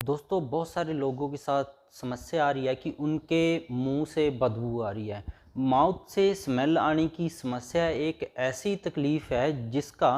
दोस्तों बहुत सारे लोगों के साथ समस्या आ रही है कि उनके मुंह से बदबू आ रही है। माउथ से स्मेल आने की समस्या एक ऐसी तकलीफ़ है जिसका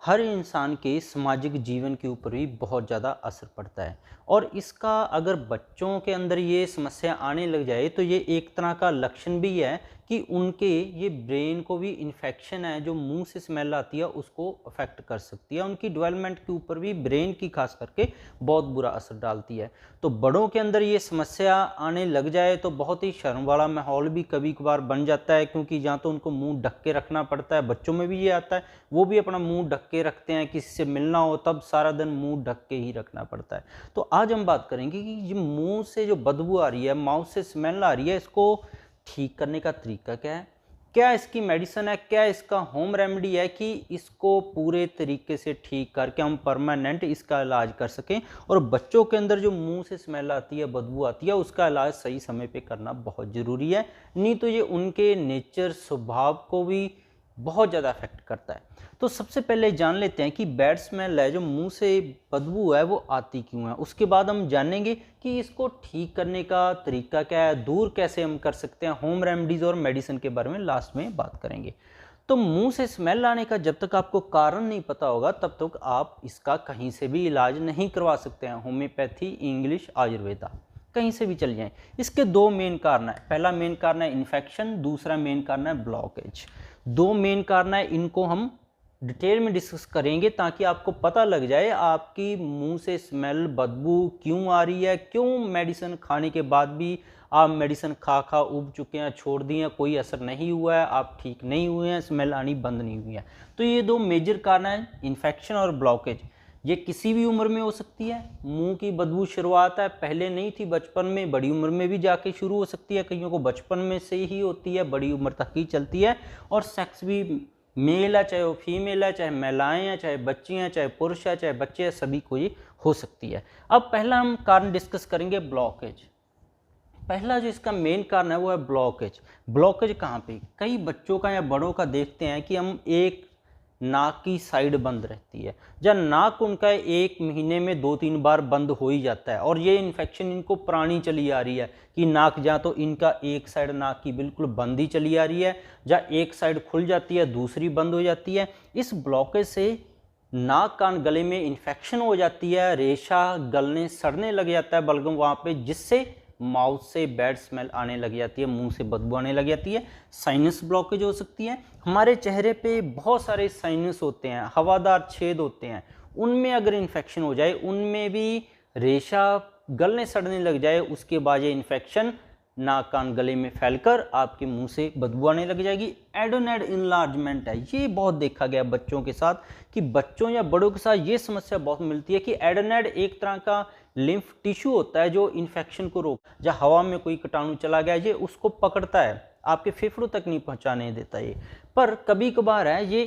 हर इंसान के सामाजिक जीवन के ऊपर भी बहुत ज़्यादा असर पड़ता है। और इसका अगर बच्चों के अंदर ये समस्या आने लग जाए तो ये एक तरह का लक्षण भी है कि उनके ये ब्रेन को भी इन्फेक्शन है, जो मुंह से स्मेल आती है उसको अफेक्ट कर सकती है। उनकी डेवलपमेंट के ऊपर भी, ब्रेन की खास करके, बहुत बुरा असर डालती है। तो बड़ों के अंदर ये समस्या आने लग जाए तो बहुत ही शर्म वाला माहौल भी कभी कभार बन जाता है, क्योंकि या तो उनको मुंह ढक के रखना पड़ता है। बच्चों में भी ये आता है, वो भी अपना मुंह ढक के रखते हैं, किसी से मिलना हो तब सारा दिन मुंह ढक के ही रखना पड़ता है। तो आज हम बात करेंगे कि ये मुंह से जो बदबू आ रही है, माउथ से स्मेल आ रही है, इसको ठीक करने का तरीका क्या है, क्या इसकी मेडिसिन है, क्या इसका होम रेमेडी है कि इसको पूरे तरीके से ठीक करके हम परमानेंट इसका इलाज कर सकें। और बच्चों के अंदर जो मुंह से स्मेल आती है, बदबू आती है, उसका इलाज सही समय पे करना बहुत ज़रूरी है, नहीं तो ये उनके नेचर, स्वभाव को भी बहुत ज़्यादा अफेक्ट करता है। तो सबसे पहले जान लेते हैं कि बैड स्मेल है, जो मुंह से बदबू है, वो आती क्यों है। उसके बाद हम जानेंगे कि इसको ठीक करने का तरीका क्या है, दूर कैसे हम कर सकते हैं, होम रेमेडीज़ और मेडिसिन के बारे में लास्ट में बात करेंगे। तो मुंह से स्मेल आने का जब तक आपको कारण नहीं पता होगा तब तक आप इसका कहीं से भी इलाज नहीं करवा सकते हैं। होम्योपैथी, इंग्लिश, आयुर्वेदा, कहीं से भी चल जाएं। इसके दो मेन कारण है। पहला मेन कारण है इन्फेक्शन, दूसरा मेन कारण है ब्लॉकेज। दो मेन कारण है, इनको हम डिटेल में डिस्कस करेंगे ताकि आपको पता लग जाए आपकी मुंह से स्मेल, बदबू क्यों आ रही है, क्यों मेडिसिन खाने के बाद भी आप मेडिसिन खा खा उब चुके हैं, छोड़ दिए हैं, कोई असर नहीं हुआ है, आप ठीक नहीं हुए हैं, स्मेल आनी बंद नहीं हुई है। तो ये दो मेजर कारण हैं, इन्फेक्शन और ब्लॉकेज। ये किसी भी उम्र में हो सकती है। मुंह की बदबू शुरुआत है, पहले नहीं थी, बचपन में, बड़ी उम्र में भी जाके शुरू हो सकती है। कईयों को बचपन में से ही होती है, बड़ी उम्र तक ही चलती है। और सेक्स भी, मेल है चाहे वो फीमेल है, चाहे महिलाएं हैं, चाहे बच्ची हैं, चाहे पुरुष है, चाहे बच्चे हैं, सभी को ये हो सकती है। अब पहला हम कारण डिस्कस करेंगे ब्लॉकेज। पहला जो इसका मेन कारण है वो है ब्लॉकेज। ब्लॉकेज कहाँ पे, कई बच्चों का या बड़ों का देखते हैं कि हम एक नाक की साइड बंद रहती है, जब नाक उनका एक महीने में 2-3 बार बंद हो ही जाता है। और ये इन्फेक्शन इनको पुरानी चली आ रही है कि नाक जहाँ तो इनका एक साइड नाक की बिल्कुल बंद ही चली आ रही है, जहाँ एक साइड खुल जाती है दूसरी बंद हो जाती है। इस ब्लॉकेज से नाक कान गले में इन्फेक्शन हो जाती है, रेशा गलने सड़ने लग जाता है बलगम वहाँ पे, जिससे माउथ से बैड स्मेल आने लग जाती है, मुंह से बदबू आने लग जाती है। साइनस ब्लॉकेज हो सकती है। हमारे चेहरे पे बहुत सारे साइनस होते हैं, हवादार छेद होते हैं, उनमें अगर इन्फेक्शन हो जाए, उनमें भी रेशा गलने सड़ने लग जाए, उसके बाद ये इन्फेक्शन नाक कान गले में फैलकर आपके मुंह से बदबू आने लग जाएगी। एडोनेड इनलार्जमेंट है, ये बहुत देखा गया बच्चों के साथ कि बच्चों या बड़ों के साथ ये समस्या बहुत मिलती है कि एडोनेड एक तरह का लिम्फ टिश्यू होता है जो इन्फेक्शन को रोक, जब हवा में कोई कीटाणु चला गया ये उसको पकड़ता है, आपके फेफड़ों तक नहीं पहुंचाने देता ये। पर कभी कभार है ये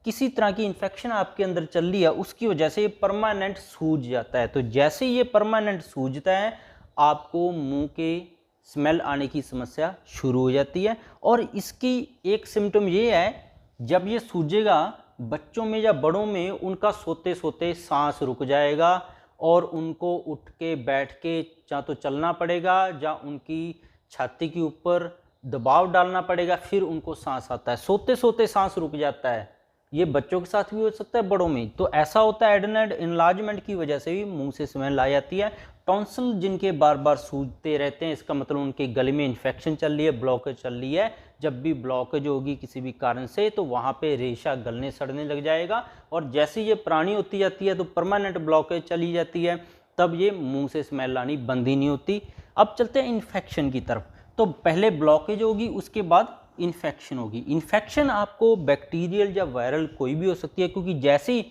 किसी तरह की इन्फेक्शन आपके अंदर चल रही है, उसकी वजह से ये परमानेंट सूज जाता है। तो जैसे ये परमानेंट सूजता है, आपको मुंह के स्मेल आने की समस्या शुरू हो जाती है। और इसकी एक सिम्टम ये है, जब ये सूजेगा बच्चों में या बड़ों में, उनका सोते सोते सांस रुक जाएगा और उनको उठ के बैठ के या तो चलना पड़ेगा या उनकी छाती के ऊपर दबाव डालना पड़ेगा, फिर उनको सांस आता है। सोते सोते सांस रुक जाता है। ये बच्चों के साथ भी हो सकता है, बड़ों में। तो ऐसा होता है, एडोनेड इनलार्जमेंट की वजह से भी मुंह से स्मेल आ जाती है। टॉन्सिल जिनके बार बार सूजते रहते हैं, इसका मतलब उनके गले में इन्फेक्शन चल रही है, ब्लॉकेज चल रही है। जब भी ब्लॉकेज होगी किसी भी कारण से, तो वहाँ पे रेशा गलने सड़ने लग जाएगा, और जैसे ये पुरानी होती जाती है तो परमानेंट ब्लॉकेज चली जाती है, तब ये मुंह से स्मेल आनी बंद ही नहीं होती। अब चलते हैं इन्फेक्शन की तरफ। तो पहले ब्लॉकेज होगी, उसके बाद इन्फेक्शन होगी। इन्फेक्शन आपको बैक्टीरियल या वायरल कोई भी हो सकती है, क्योंकि जैसे ही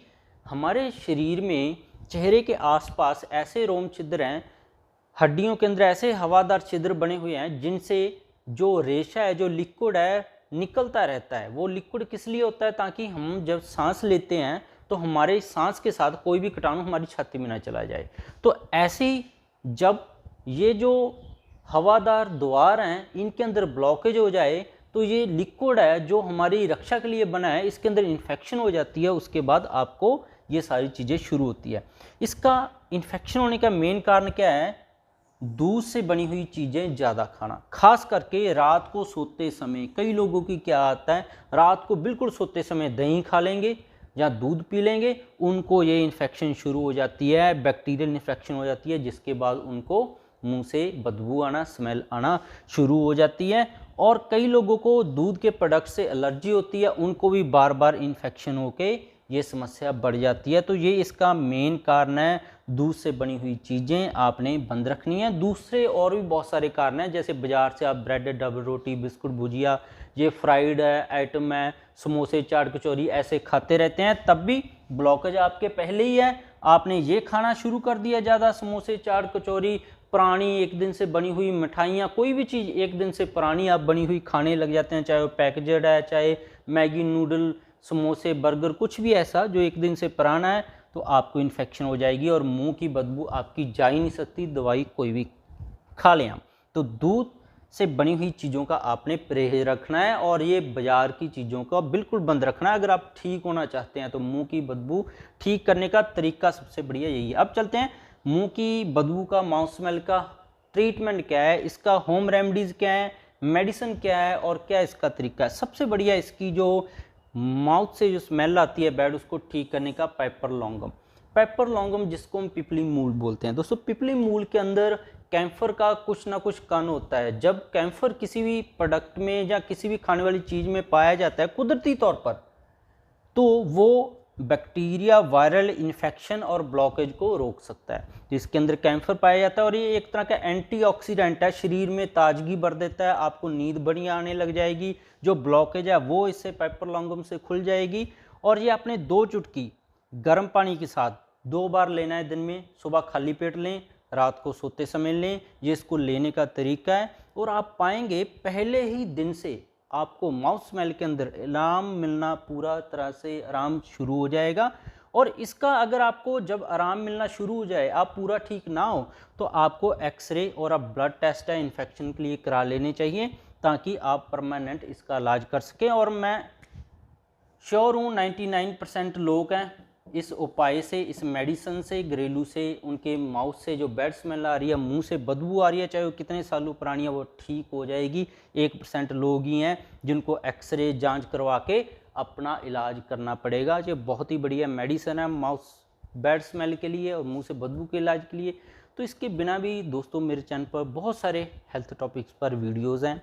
हमारे शरीर में चेहरे के आसपास ऐसे रोम छिद्र हैं, हड्डियों के अंदर ऐसे हवादार छिद्र बने हुए हैं, जिनसे जो रेशा है, जो लिक्विड है, निकलता रहता है। वो लिक्विड किस लिए होता है, ताकि हम जब सांस लेते हैं तो हमारे सांस के साथ कोई भी कीटाणु हमारी छाती में ना चला जाए। तो ऐसे ही जब ये जो हवादार द्वार हैं, इनके अंदर ब्लॉकेज हो जाए, तो ये लिक्विड है जो हमारी रक्षा के लिए बना है, इसके अंदर इन्फेक्शन हो जाती है। उसके बाद आपको ये सारी चीज़ें शुरू होती है। इसका इन्फेक्शन होने का मेन कारण क्या है? दूध से बनी हुई चीज़ें ज़्यादा खाना, खास करके रात को सोते समय। कई लोगों की क्या आता है, रात को बिल्कुल सोते समय दही खा लेंगे या दूध पी लेंगे, उनको ये इन्फेक्शन शुरू हो जाती है, बैक्टीरियल इन्फेक्शन हो जाती है, जिसके बाद उनको मुंह से बदबू आना, स्मेल आना शुरू हो जाती है। और कई लोगों को दूध के प्रोडक्ट से एलर्जी होती है, उनको भी बार बार इन्फेक्शन होके ये समस्या बढ़ जाती है। तो ये इसका मेन कारण है। दूध से बनी हुई चीज़ें आपने बंद रखनी है। दूसरे और भी बहुत सारे कारण हैं, जैसे बाज़ार से आप ब्रेड, डबल रोटी, बिस्कुट, भुजिया, ये फ्राइड है आइटम है, समोसे, चाट, कचौरी ऐसे खाते रहते हैं, तब भी ब्लॉकेज आपके पहले ही है। आपने ये खाना शुरू कर दिया ज़्यादा, समोसे, चाट, कचौरी, पुरानी एक दिन से बनी हुई मिठाइयाँ, कोई भी चीज़ एक दिन से पुरानी आप बनी हुई खाने लग जाते हैं, चाहे वो पैकेजड है, चाहे मैगी, नूडल, समोसे, बर्गर, कुछ भी ऐसा जो एक दिन से पुराना है, तो आपको इन्फेक्शन हो जाएगी और मुंह की बदबू आपकी जा ही नहीं सकती, दवाई कोई भी खा लें आप। तो दूध से बनी हुई चीज़ों का आपने परहेज रखना है और ये बाज़ार की चीज़ों का बिल्कुल बंद रखना है अगर आप ठीक होना चाहते हैं। तो मुंह की बदबू ठीक करने का तरीका सबसे बढ़िया यही है। अब चलते हैं, मुंह की बदबू का, माउथ स्मेल का ट्रीटमेंट क्या है, इसका होम रेमेडीज़ क्या है, मेडिसिन क्या है और क्या इसका तरीका है। सबसे बढ़िया इसकी जो माउथ से जो स्मेल आती है बैड, उसको ठीक करने का पेपर लॉन्गम। पेपर लॉन्गम जिसको हम पिपली मूल बोलते हैं। दोस्तों, पिपली मूल के अंदर कैम्फर का कुछ ना कुछ कण होता है। जब कैम्फर किसी भी प्रोडक्ट में या किसी भी खाने वाली चीज़ में पाया जाता है कुदरती तौर पर, तो वो बैक्टीरिया, वायरल इन्फेक्शन और ब्लॉकेज को रोक सकता है। तो इसके अंदर कैम्फर पाया जाता है और ये एक तरह का एंटीऑक्सीडेंट है, शरीर में ताजगी भर देता है, आपको नींद बढ़िया आने लग जाएगी, जो ब्लॉकेज है वो इससे पेपर लॉन्गम से खुल जाएगी। और ये आपने 2 चुटकी गर्म पानी के साथ 2 बार लेना है दिन में, सुबह खाली पेट लें, रात को सोते समय लें। ये इसको लेने का तरीका है और आप पाएंगे पहले ही दिन से आपको माउथ स्मेल के अंदर आराम मिलना, पूरा तरह से आराम शुरू हो जाएगा। और इसका अगर आपको जब आराम मिलना शुरू हो जाए, आप पूरा ठीक ना हो, तो आपको एक्सरे और अब ब्लड टेस्ट है इन्फेक्शन के लिए करा लेने चाहिए, ताकि आप परमानेंट इसका इलाज कर सकें। और मैं श्योर हूँ 99% लोग हैं इस उपाय से, इस मेडिसिन से, घरेलू से, उनके माउथ से जो बैड स्मेल आ रही है, मुंह से बदबू आ रही है, चाहे वो कितने सालों पुरानी है, वो ठीक हो जाएगी। 1% लोग ही हैं जिनको एक्सरे जांच करवा के अपना इलाज करना पड़ेगा। ये बहुत ही बढ़िया मेडिसिन है माउथ बैड स्मेल के लिए और मुंह से बदबू के इलाज के लिए। तो इसके बिना भी दोस्तों मेरे चैनल पर बहुत सारे हेल्थ टॉपिक्स पर वीडियोज़ हैं।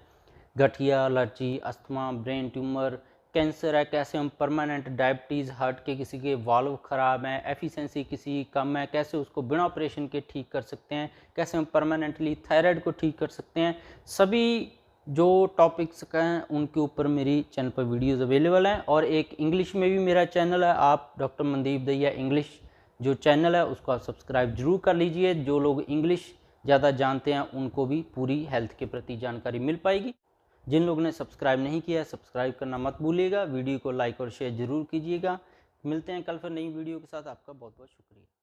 गठिया, allergy, asthma, brain tumour, cancer है, कैसे हम परमानेंट, डायबिटीज़, हार्ट के किसी के वाल्व ख़राब हैं, एफिशिएंसी किसी की कम है, कैसे उसको बिना ऑपरेशन के ठीक कर सकते हैं, कैसे हम परमानेंटली थायराइड को ठीक कर सकते हैं। सभी जो टॉपिक्स हैं उनके ऊपर मेरी चैनल पर वीडियोज़ अवेलेबल हैं। और एक इंग्लिश में भी मेरा चैनल है, आप डॉक्टर मनदीप दहिया इंग्लिश जो चैनल है उसको आप सब्सक्राइब जरूर कर लीजिए। जो लोग इंग्लिश ज़्यादा जानते हैं उनको भी पूरी हेल्थ के प्रति जानकारी मिल पाएगी। जिन लोगों ने सब्सक्राइब नहीं किया है, सब्सक्राइब करना मत भूलिएगा। वीडियो को लाइक और शेयर जरूर कीजिएगा। मिलते हैं कल फिर नई वीडियो के साथ। आपका बहुत बहुत शुक्रिया।